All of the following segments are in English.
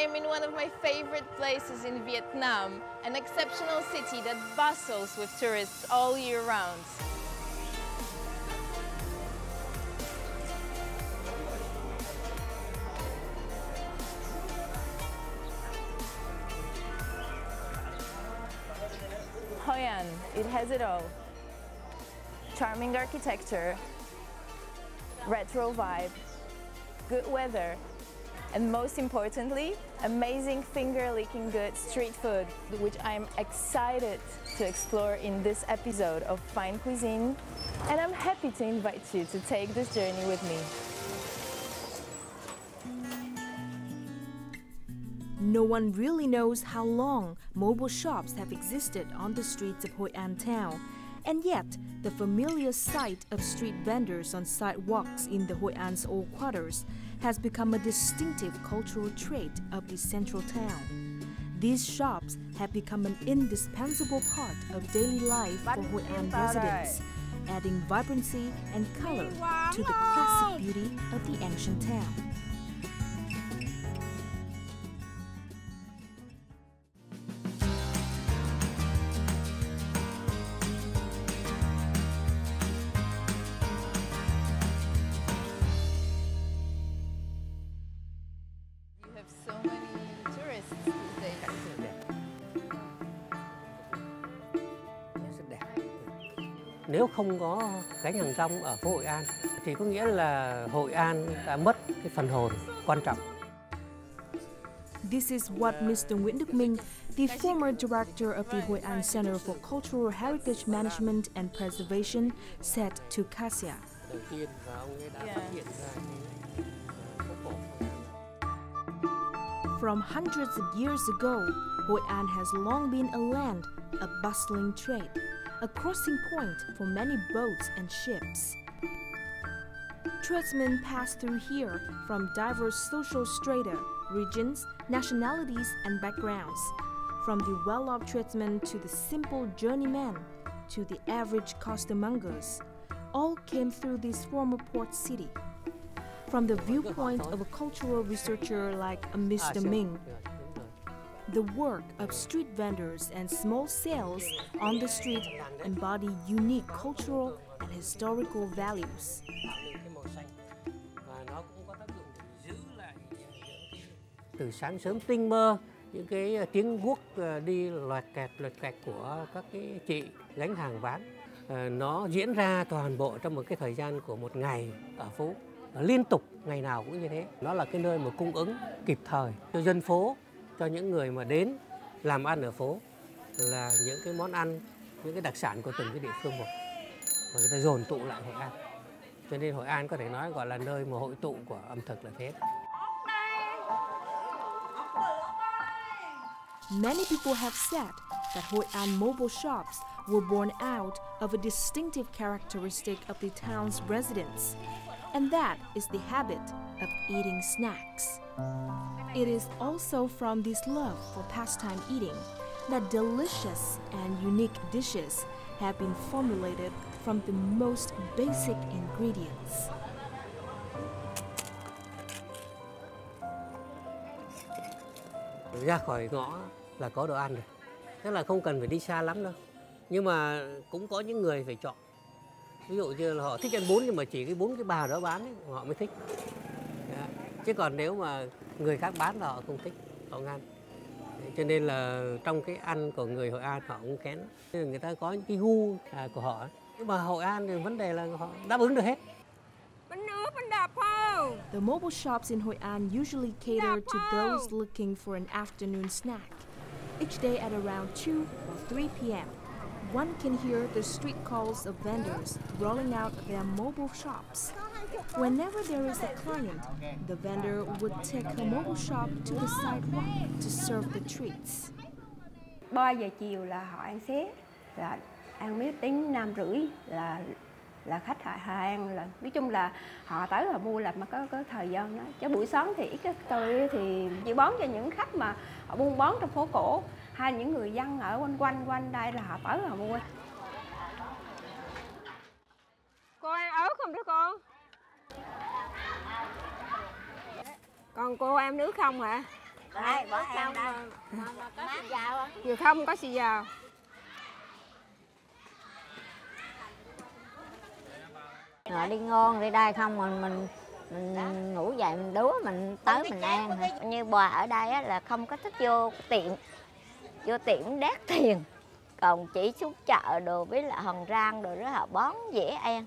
am in one of my favorite places in Vietnam, an exceptional city that bustles with tourists all year round. Hoi An, it has it all. Charming architecture, retro vibe, good weather, and most importantly, amazing finger-licking good street food, which I'm excited to explore in this episode of Fine Cuisine, and I'm happy to invite you to take this journey with me. No one really knows how long mobile shops have existed on the streets of Hoi An town, and yet the familiar sight of street vendors on sidewalks in the Hoi An's old quarters has become a distinctive cultural trait of the central town. These shops have become an indispensable part of daily life for Hoi An residents, adding vibrancy and color to the classic beauty of the ancient town. So many tourists these days. Rất đẹp. Nếu không có gánh hàng rong ở phố Hội An thì có nghĩa là Hội An đã mất cái phần hồn quan trọng. This is what Mr. Nguyễn Đức Minh, the former director of the Hoi An Center for Cultural Heritage Management and Preservation, said to Cassia. Đầu tiên và ông ấy đã phát hiện ra cái phố cổ. From hundreds of years ago, Hoi An has long been a land, a bustling trade, a crossing point for many boats and ships. Tradesmen pass through here from diverse social strata, regions, nationalities, and backgrounds, from the well-off tradesman to the simple journeyman, to the average costermongers, all came through this former port city. From the viewpoint of a cultural researcher like Mr. Ming, the work of street vendors and small sales on the street embody unique cultural and historical values. Từ sáng sớm tinh mơ, những cái tiếng guốc đi loạt kẹt của các cái chị gánh hàng bán, nó diễn ra toàn bộ trong một cái thời gian của một ngày ở phố. Liên tục ngày nào cũng như thế. Nó là cái nơi mà cung ứng kịp thời cho dân phố, cho những người mà đến làm ăn ở phố, là những cái món ăn, những cái đặc sản của từng cái địa phương một, mà người ta dồn tụ lại Hội An. Cho nên Hội An có thể nói gọi là nơi mà hội tụ của ẩm thực là thế. Many people have said that Hoi An mobile shops were born out of a distinctive characteristic of the town's residents, and that is the habit of eating snacks. It is also from this love for pastime eating that delicious and unique dishes have been formulated from the most basic ingredients. Ra khỏi ngõ là có đồ ăn rồi, tức là không cần phải đi xa lắm đâu. Nhưng mà cũng có những người phải chọn. Ví dụ như là họ thích ăn bún nhưng mà chỉ cái bún cái bà đó bán ấy, họ mới thích. Chứ còn nếu mà người khác bán là họ không thích, họ không ăn. Cho nên là trong cái ăn của người Hội An họ cũng kén. Người ta có những cái gu của họ. Nhưng mà Hội An thì vấn đề là họ đáp ứng được hết. The mobile shops in Hoi An usually cater to those looking for an afternoon snack. Each day at around 2 or 3 p.m., one can hear the street calls of vendors rolling out their mobile shops. Whenever there is a client, the vendor would take her mobile shop to the sidewalk to serve the treats. 3 giờ chiều là họ ăn xế, là ăn miếng tính 5:30 là khách họ ăn, là nói chung là họ tới họ mua là mà có thời gian đó. Chứ buổi sáng thì ít tôi thì chỉ bán cho những khách mà họ buôn bán trong phố cổ, hay những người dân ở quanh đây là họ tới họ mua. Cô ăn ớt không đó con? Còn cô ăn nước không hả? Đây, bỏ em đây. Có xì dầu không? Vừa không có xì dầu. Rồi đi ngon đi đây không mình ngủ dậy mình đúa mình tới mình ăn. Như bà ở đây á, là không có thích vô tiệm đắt tiền. Còn chỉ xuống chợ đồ với lại hòn rang đồ đó họ bón dễ ăn.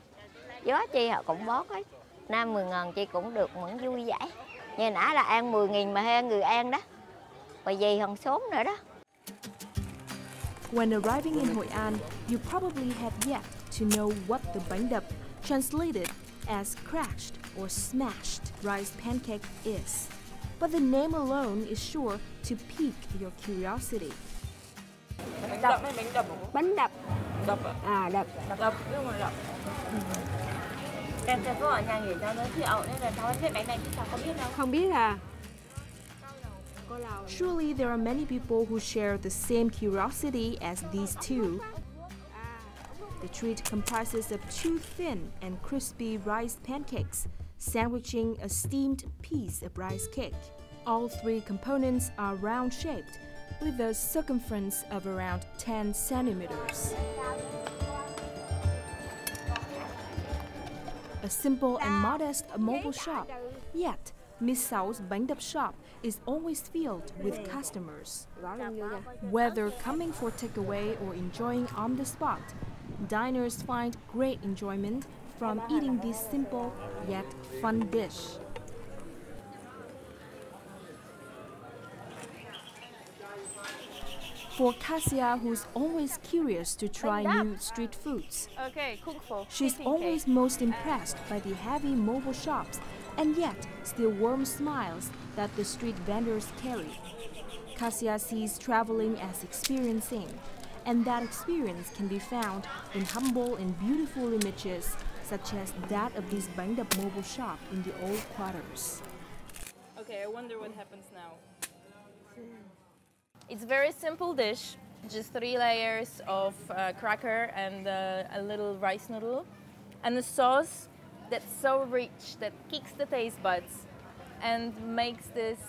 Gió chi họ cũng bón ấy. 5-10 ngàn chi cũng được vẫn vui vẻ. Như nãy là ăn 10.000 mà hay người ăn đó. Và gì hòn số nữa đó. When arriving in Hội An, you probably have yet to know what the bánh đập, translated as crashed or smashed rice pancake is. But the name alone is sure to pique your curiosity. Bánh đập hay bánh đập? Bánh đập. Đập ạ? À, đập. Đập, chứ không phải đập. Em sẽ có ở nhà nghỉ cho giới thiệu nên là cháu biết bánh này chứ cháu không biết đâu. Không biết à? Surely there are many people who share the same curiosity as these two. The treat comprises of 2 thin and crispy rice pancakes, sandwiching a steamed piece of rice cake. All 3 components are round-shaped, with a circumference of around 10 centimeters. A simple and modest mobile shop, yet Miss Sao's bánh đập shop is always filled with customers. Whether coming for takeaway or enjoying on the spot, diners find great enjoyment from eating this simple yet fun dish. For Cassia, who's always curious to try new street foods, she's always most impressed by the heavy mobile shops and yet still warm smiles that the street vendors carry. Cassia sees traveling as experiencing, and that experience can be found in humble and beautiful images such as that of this bánh đập mobile shop in the old quarters. Okay, I wonder what happens now. It's a very simple dish, just 3 layers of cracker and a little rice noodle, and a sauce that's so rich that kicks the taste buds and makes this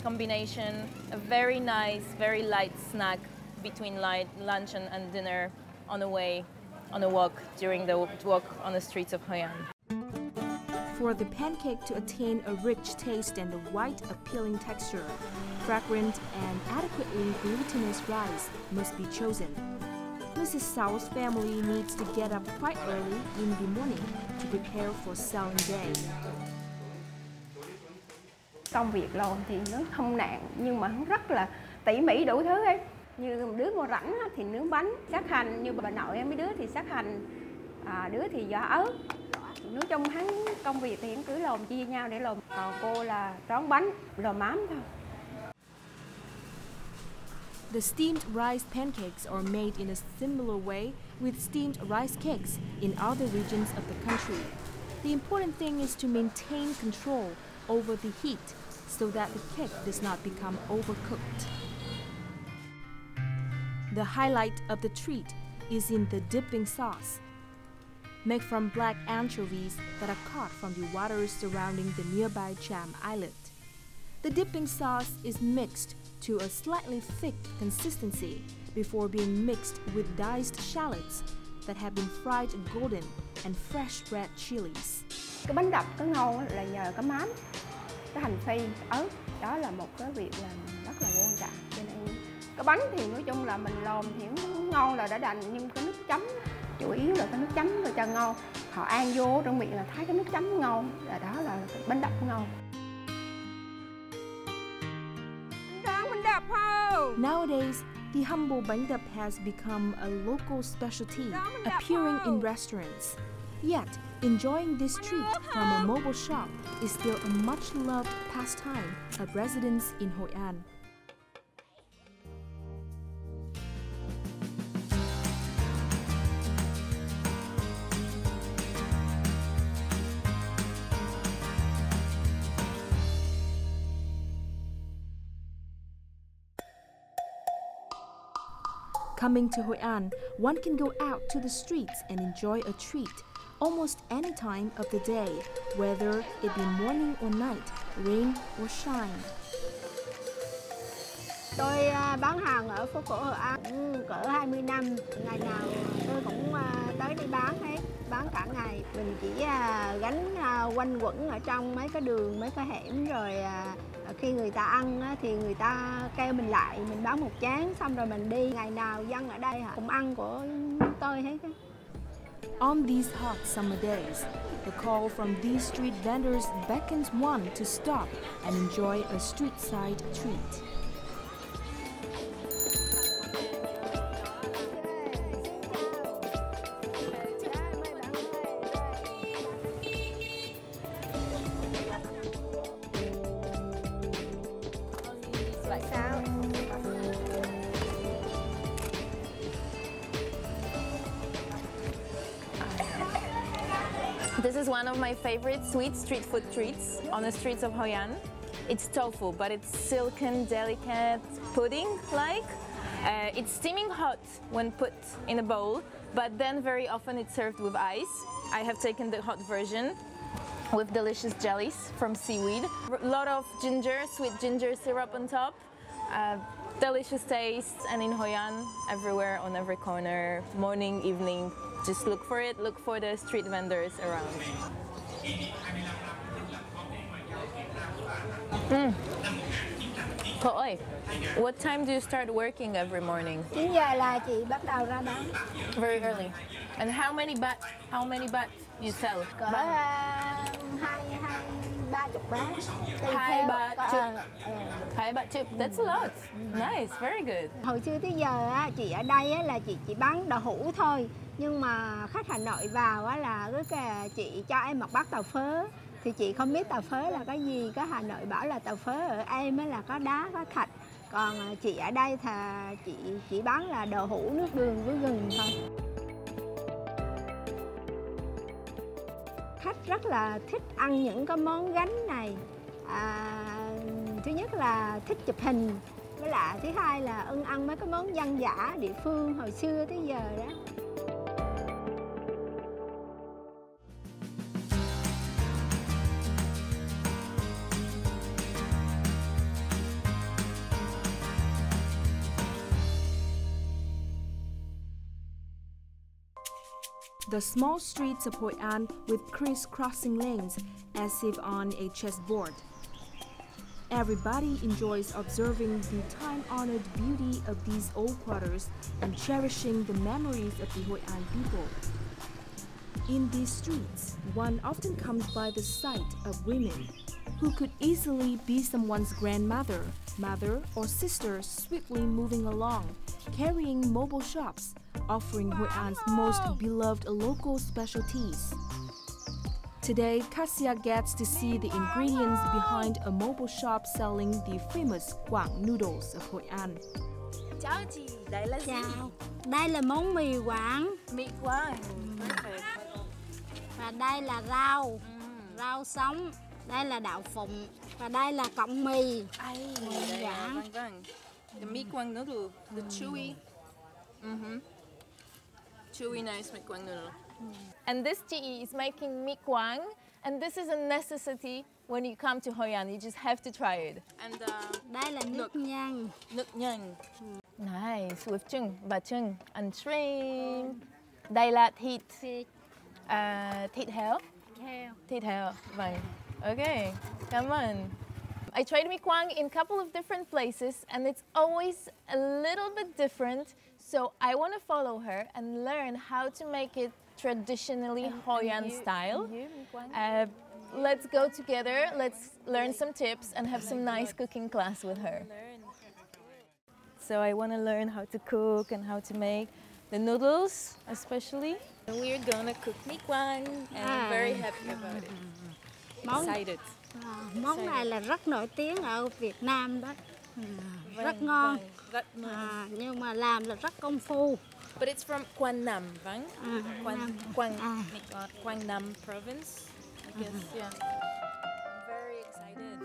combination a very nice, very light snack between lunch and dinner on a walk during the walk on the streets of Hoi An. For the pancake to attain a rich taste and a white, appealing texture, fragrant and adequately glutinous rice must be chosen. Mrs. Sao's family needs to get up quite early in the morning to prepare for selling day. Công việc làm thì nó không nặng nhưng mà nó rất là tỉ mỉ đủ thứ ấy. Như đứa mà rảnh thì nướng bánh, sắc hành, như bà nội em mấy đứa thì sắc hành, đứa thì giò ớt. Nói chung hắn công việc thì cứ làm chia nhau để làm. Còn cô là rón bánh, làm mắm thôi. The steamed rice pancakes are made in a similar way with steamed rice cakes in other regions of the country. The important thing is to maintain control over the heat so that the cake does not become overcooked. The highlight of the treat is in the dipping sauce, made from black anchovies that are caught from the waters surrounding the nearby Cham Islet. The dipping sauce is mixed to a slightly thick consistency before being mixed with diced shallots that have been fried golden and fresh red chilies. Cái bánh đập có ngon là nhờ cái mắm, cái hành phi, ớt. Đó là một cái việc làm rất là quan trọng. Cho nên cái bánh thì nói chung là mình làm thì nó ngon là đã đành, nhưng cái nước chấm chủ yếu là cái nước chấm rồi cho ngon. Họ ăn vô trong miệng là thấy cái nước chấm ngon, là đó là bánh đập ngon. Nowadays, the humble bánh đập has become a local specialty, appearing in restaurants. Yet, enjoying this treat from a mobile shop is still a much-loved pastime of residents in Hội An. Coming to Hoi An, one can go out to the streets and enjoy a treat almost any time of the day, whether it be morning or night, rain or shine. Tôi bán hàng ở phố cổ Hội An cỡ 20 năm. Ngày nào tôi cũng tới đây bán hết, bán cả ngày. Mình chỉ gánh quanh quẩn ở trong mấy cái đường, mấy cái hẻm, rồi khi người ta ăn thì người ta kêu mình lại, mình bán một chén xong rồi mình đi. Ngày nào dân ở đây cũng ăn của tôi hết. On these hot summer days, the call from these street vendors beckons one to stop and enjoy a street-side treat. This is one of my favorite sweet street food treats on the streets of Hoi An. It's tofu, but it's silken, delicate, pudding-like. It's steaming hot when put in a bowl, but then very often it's served with ice. I have taken the hot version with delicious jellies from seaweed. A lot of ginger, sweet ginger syrup on top. Delicious taste, and in Hoi An, everywhere, on every corner, morning, evening, just look for it, look for the street vendors around. Cô ơi, what time do you start working every morning? 9 giờ là chị bắt đầu ra bán. Very early. And how many baht you sell? Cỡ 20-30 bát. Hai ba chục. That's a lot. Nice, very good. Hồi xưa tới giờ chị ở đây là chị chỉ bán đậu hũ thôi. Nhưng mà khách Hà Nội vào là chị cho em một bát tàu phớ. Thì chị không biết tàu phớ là cái gì. Cái Hà Nội bảo là tàu phớ ở em là có đá, có thạch. Còn chị ở đây thì chị chỉ bán là đậu hũ, nước đường với gừng thôi. Khách rất là thích ăn những cái món gánh này. Thứ nhất là thích chụp hình, với lại thứ hai là ăn mấy cái món dân dã địa phương hồi xưa tới giờ đó. The small streets of Hoi An with crisscrossing lanes as if on a chessboard. Everybody enjoys observing the time-honored beauty of these old quarters and cherishing the memories of the Hoi An people. In these streets, one often comes by the sight of women who could easily be someone's grandmother, mother, or sister swiftly moving along, carrying mobile shops, offering Hoi An's most beloved local specialties. Today, Cassia gets to see the ingredients behind a mobile shop selling the famous Quảng noodles of Hoi An. Chào chị, đây là gì? Chào. Đây là món mì Quảng. Mì Quảng. Và đây là rau, rau sống. Đây là đậu phụng. Và đây là cọng mì. Mì Quảng. Vâng. The Mì Quảng noodle, the chewy. Chewy nice Mì Quảng noodle. And this chị is making Mì Quảng, and this is a necessity when you come to Hoi An. You just have to try it. And đây là nước nhân. nước nhân. Nice, with chưng, bà chưng, and shrimp. Đây là thịt. Thịt heo. Thịt heo, vâng. Okay, come on. I tried Mì Quảng in a couple of different places, and it's always a little bit different. So I want to follow her and learn how to make it traditionally Hoi An style. Let's go together, let's learn some tips and have some nice cooking class with her. So I want to learn how to cook and how to make the noodles especially. And we're gonna cook Mì Quảng and I'm very happy about it. Excited. Món này là rất nổi tiếng ở Việt Nam đó. Rất ngon. Nhưng mà làm là rất công phu. But it's from Quảng Nam, vâng? Quảng Nam province, I guess, yeah. I'm very excited.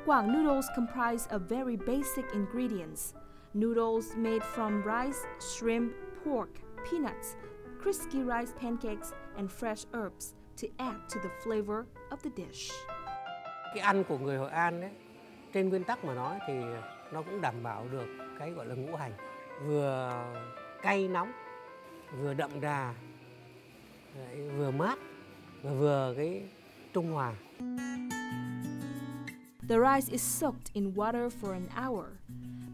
Quảng noodles comprise of very basic ingredients. Noodles made from rice, shrimp, pork, peanuts, crispy rice pancakes, and fresh herbs to add to the flavor of the dish. Cái ăn của người Hội An đấy trên nguyên tắc mà nói thì nó cũng đảm bảo được cái gọi là ngũ hành, vừa cay nóng, vừa đậm đà, vừa mát và vừa cái trung hòa. The rice is soaked in water for an hour.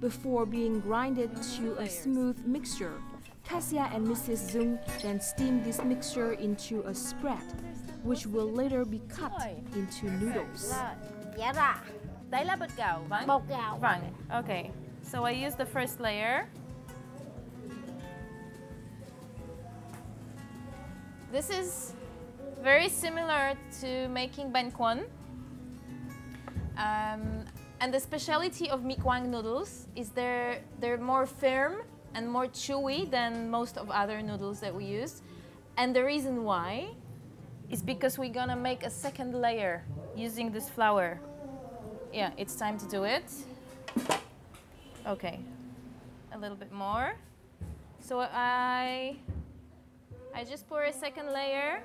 Before being grinded to a smooth mixture, Cassia and Mrs. Dung then steam this mixture into a spread, which will later be cut into noodles. Dạ rồi. Đây là bột gạo, vâng? Bột gạo. Vâng, okay. So I use the first layer. This is very similar to making bánh cuốn. And the speciality of mi quang noodles is they're more firm and more chewy than most of other noodles that we use. And the reason why is because we're gonna make a second layer using this flour. Yeah, it's time to do it. Okay, a little bit more. So I just pour a second layer.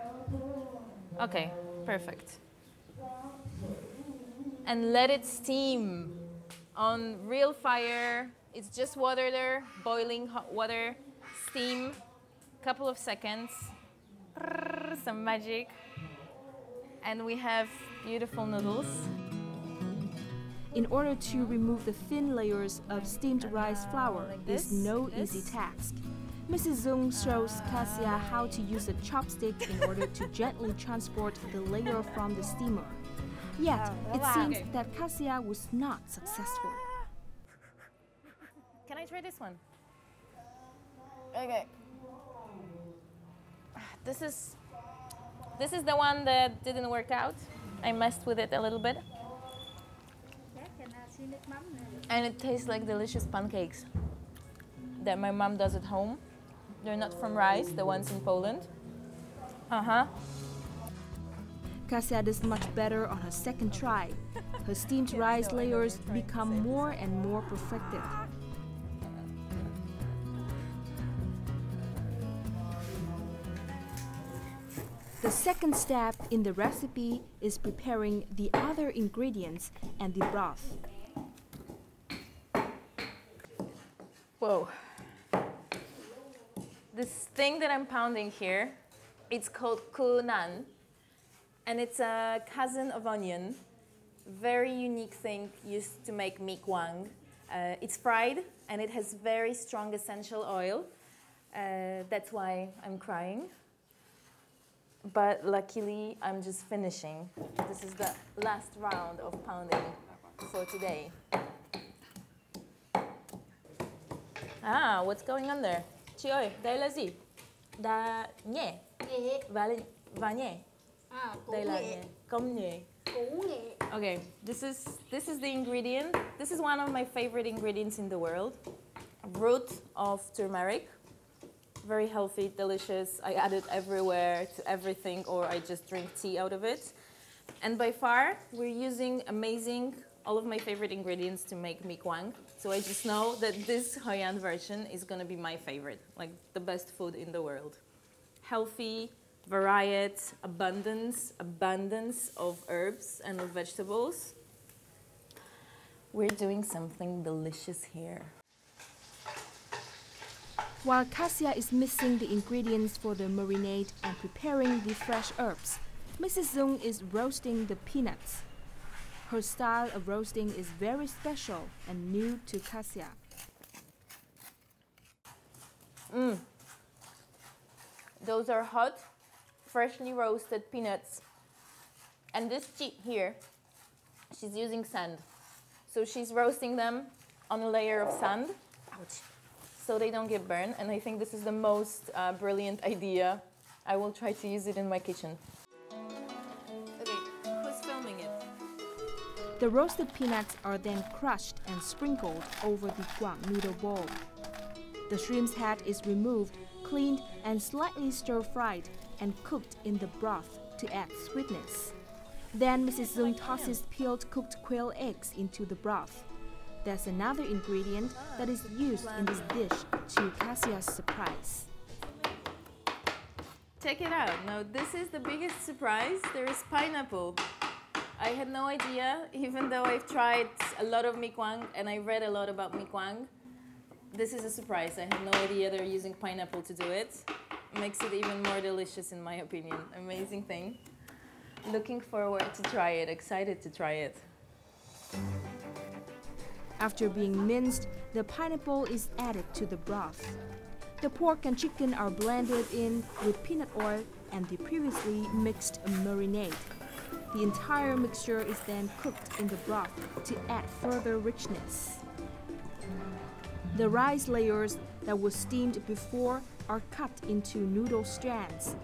Okay, perfect. And let it steam on real fire. It's just water there, boiling hot water, steam, couple of seconds, some magic, and we have beautiful noodles. In order to remove the thin layers of steamed rice flour is no easy task. Mrs. Zung shows Cassia how to use a chopstick in order to gently transport the layer from the steamer. Yet, it seems that Cassia was not successful. Can I try this one? Okay. This is the one that didn't work out. I messed with it a little bit. And it tastes like delicious pancakes that my mom does at home. They're not from rice, the ones in Poland. Cassia does much better on her second try. Her steamed rice layers become more and more perfected. The second step in the recipe is preparing the other ingredients and the broth. Whoa. This thing that I'm pounding here, it's called kunan. And it's a cousin of onion, very unique thing used to make mi quang. It's fried and it has very strong essential oil. That's why I'm crying. But luckily, I'm just finishing. This is the last round of pounding for today. Ah, what's going on there? Chị ơi, đây là gì? Đá nhẹ và nhẹ. Đây là nhẹ. Công nhẹ. Okay, this is the ingredient. This is one of my favorite ingredients in the world. Root of turmeric. Very healthy, delicious. I add it everywhere to everything, or I just drink tea out of it. And by far, we're using all of my favorite ingredients to make mi quang. So I just know that this Hoi An version is gonna be my favorite, like the best food in the world. Healthy, variety, abundance of herbs and of vegetables. We're doing something delicious here. While Cassia is mixing the ingredients for the marinade and preparing the fresh herbs, Mrs. Zung is roasting the peanuts. Her style of roasting is very special and new to Cassia. Those are hot, freshly roasted peanuts. And this chick here, she's using sand. So she's roasting them on a layer of sand. Ouch. So they don't get burned, and I think this is the most brilliant idea. I will try to use it in my kitchen. Okay, who's filming it? The roasted peanuts are then crushed and sprinkled over the guang noodle bowl. The shrimp's head is removed, cleaned, and slightly stir-fried and cooked in the broth to add sweetness. Then Mrs. Zung tosses peeled cooked quail eggs into the broth. There's another ingredient that is used in this dish to Cassia's surprise. Check it out. Now, this is the biggest surprise. There is pineapple. I had no idea, even though I've tried a lot of mi quang and I read a lot about mi quang. This is a surprise. I had no idea they're using pineapple to do it. Makes it even more delicious in my opinion. Amazing thing. Looking forward to try it, excited to try it. After being minced, the pineapple is added to the broth. The pork and chicken are blended in with peanut oil and the previously mixed marinade. The entire mixture is then cooked in the broth to add further richness. The rice layers that were steamed before are cut into noodle strands.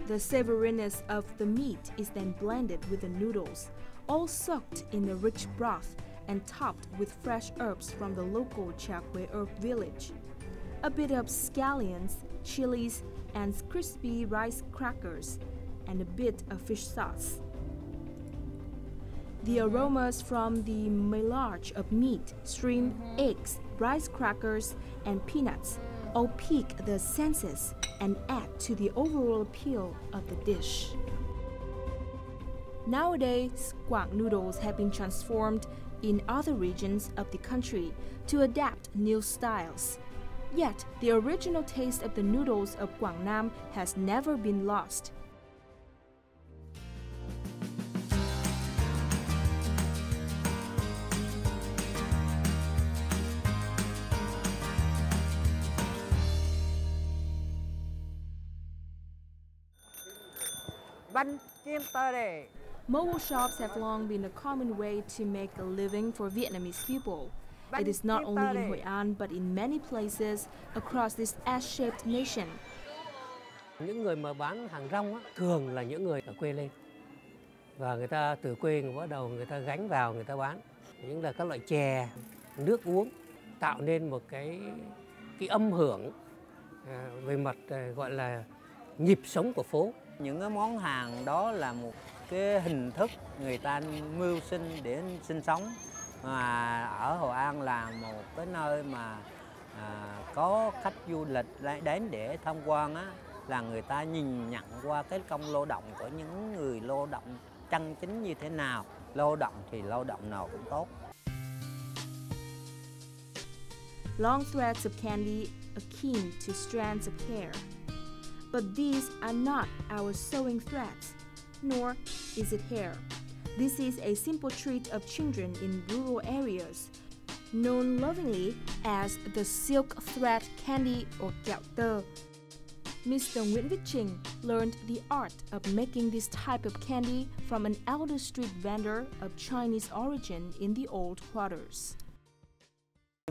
The savouriness of the meat is then blended with the noodles, all soaked in the rich broth and topped with fresh herbs from the local Chakwe herb village. A bit of scallions, chilies, and crispy rice crackers, and a bit of fish sauce. The aromas from the melange of meat, shrimp, eggs, rice crackers, and peanuts all pique the senses and add to the overall appeal of the dish. Nowadays, guang noodles have been transformed in other regions of the country to adapt new styles. Yet, the original taste of the noodles of Guangnam has never been lost. Mobile shops have long been a common way to make a living for Vietnamese people. It is not only in Hội An but in many places across this S-shaped nation. Những người mà bán hàng rong á, thường là những người ở quê lên. Và người ta từ quê bắt đầu người ta gánh vào người ta bán. Những là các loại chè, nước uống tạo nên một cái âm hưởng về mặt gọi là nhịp sống của phố. Những cái món hàng đó là một cái hình thức người ta mưu sinh để sinh sống. Mà ở Hội An là một cái nơi mà có khách du lịch đến để tham quan á, là người ta nhìn nhận qua cái công lao động của những người lao động chân chính như thế nào. Lao động thì lao động nào cũng tốt. Long threads of candy akin to strands of hair. But these are not our sewing threads, nor is it hair. This is a simple treat of children in rural areas, known lovingly as the silk thread candy or kẹo tơ. Mr. Nguyễn Viết Trình learned the art of making this type of candy from an elder street vendor of Chinese origin in the old quarters.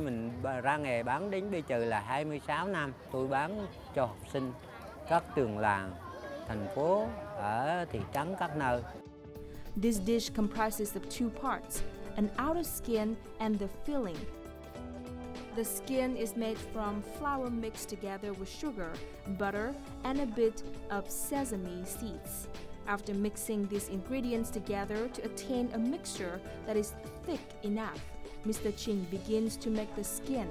Mình ra nghề bán đến bây giờ là 26 năm. Tôi bán cho học sinh các trường làng, thành phố, ở thị trấn các nơi. This dish comprises of two parts, an outer skin and the filling. The skin is made from flour mixed together with sugar, butter, and a bit of sesame seeds. After mixing these ingredients together to attain a mixture that is thick enough, Mr. Trình begins to make the skin.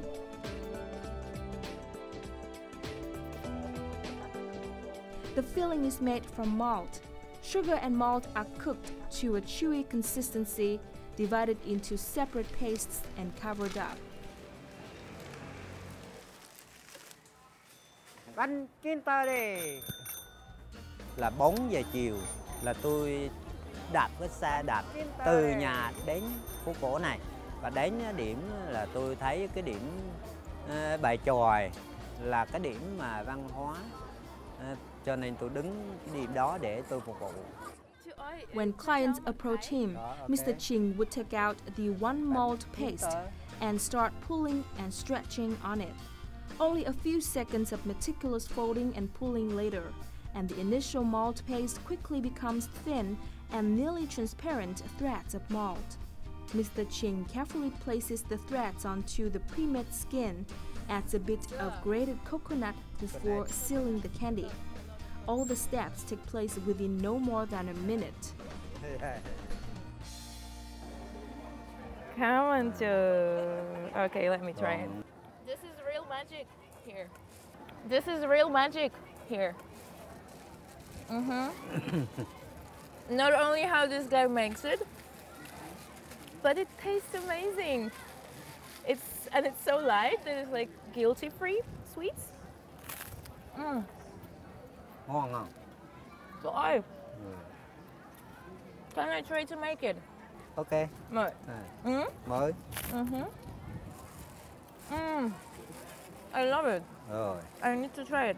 The filling is made from malt. Sugar and malt are cooked to a chewy consistency, divided into separate pastes and covered up. Bánh kiến tơ đi. Là 4 giờ chiều là tôi đạp cái xe đạp từ nhà đến phố cổ này. Và đến điểm là tôi thấy cái điểm bài chòi là cái điểm mà văn hóa. Cho nên tôi đứng cái điểm đó để tôi phục vụ. When clients approach him, Mr. Trình would take out the one malt paste and start pulling and stretching on it. Only a few seconds of meticulous folding and pulling later, and the initial malt paste quickly becomes thin and nearly transparent threads of malt. Mr. Trình carefully places the threads onto the pre-made skin, adds a bit of grated coconut before sealing the candy. All the steps take place within no more than a minute. Come on, Joe. Okay, let me try it. This is real magic here. This is real magic here. not only how this guy makes it, but it tastes amazing. It's so light that it's like guilty-free sweets. Ngon không? Trời. Can I try to make it? Ok. Mời. Mới. I love it. Rồi. I need to try it.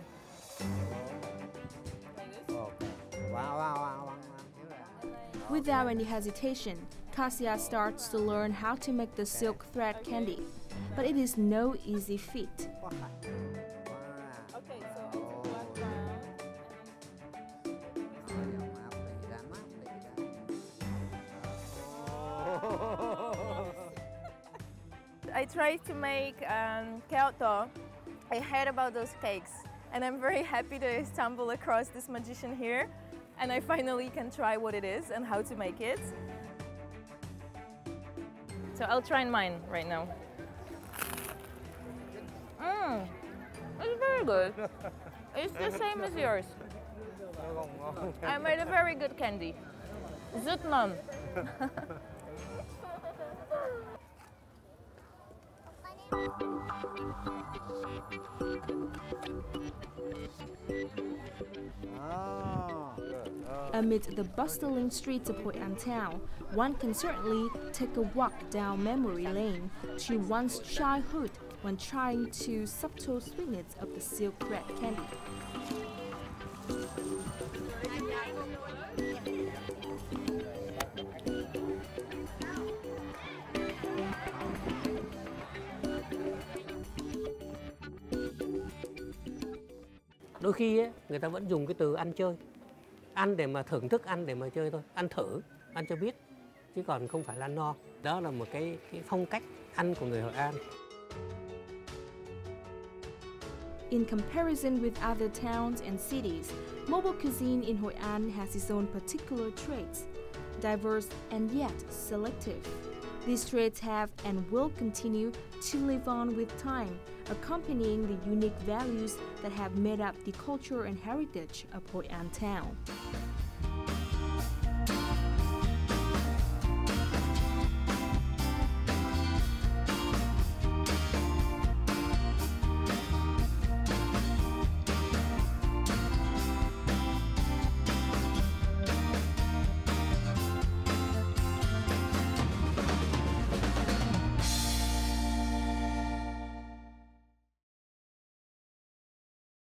Wow. Without any hesitation, Kasia starts to learn how to make the silk thread candy. But it is no easy feat. I tried to make kẹo to. I heard about those cakes, and I'm very happy to stumble across this magician here, and I finally can try what it is and how to make it. So I'll try mine right now. It's very good. It's the same as yours. I made a very good candy. Rất ngon. Amid the bustling streets of Hội An town, one can certainly take a walk down memory lane to one's childhood when trying to subtle sweetness of the silk thread candy. Đôi khi ấy, người ta vẫn dùng cái từ ăn chơi. Ăn để mà thưởng thức, ăn để mà chơi thôi. Ăn thử, ăn cho biết. Chứ còn không phải là ăn no. Đó là một cái phong cách ăn của người Hội An. In comparison with other towns and cities, mobile cuisine in Hội An has its own particular traits, diverse and yet selective. These traits have and will continue to live on with time, accompanying the unique values that have made up the culture and heritage of Hội An town.